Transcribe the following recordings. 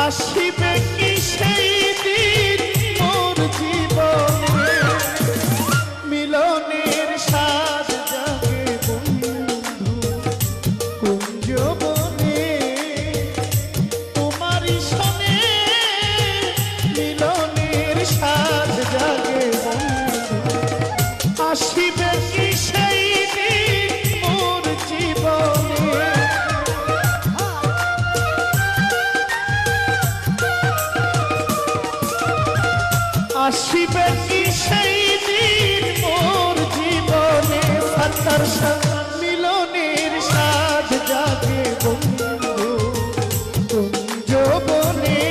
আসিবে কি সেই দিন মোর জীবনে, মিলনের সাজ জাগে বন্ধু কুঞ্জবনে, তোমারই সনে মিলনের সাজ জাগে বন্ধু। আসিবে কি সেই দিন মোর জীবনে, আসিবে কি সেই দিন মোর জীবনে, সাতার মিলনের সাজ জাগে বন্ধু কুঞ্জবনে,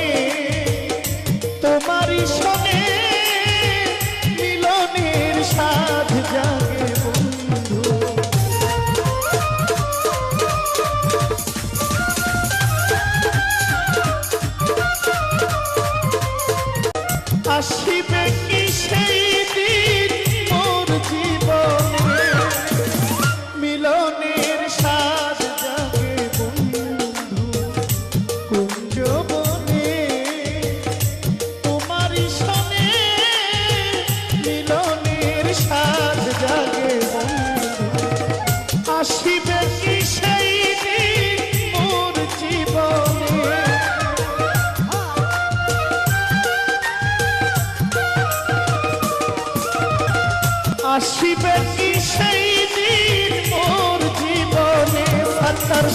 তোমারই সনে মিলনের সাজ জাগে বন্ধু। আসিবে কি সেই দিন মোর জীবনে, মিলনের সাজ জাগে বন্ধু কুঞ্জবনে, তোমারই সনে মিলনের সাজ জাগে বন্ধু। আসিবে কি সেই দিন মোর জীবনে, আসিবে কি সেই দিন মোর জীবনে, সাতার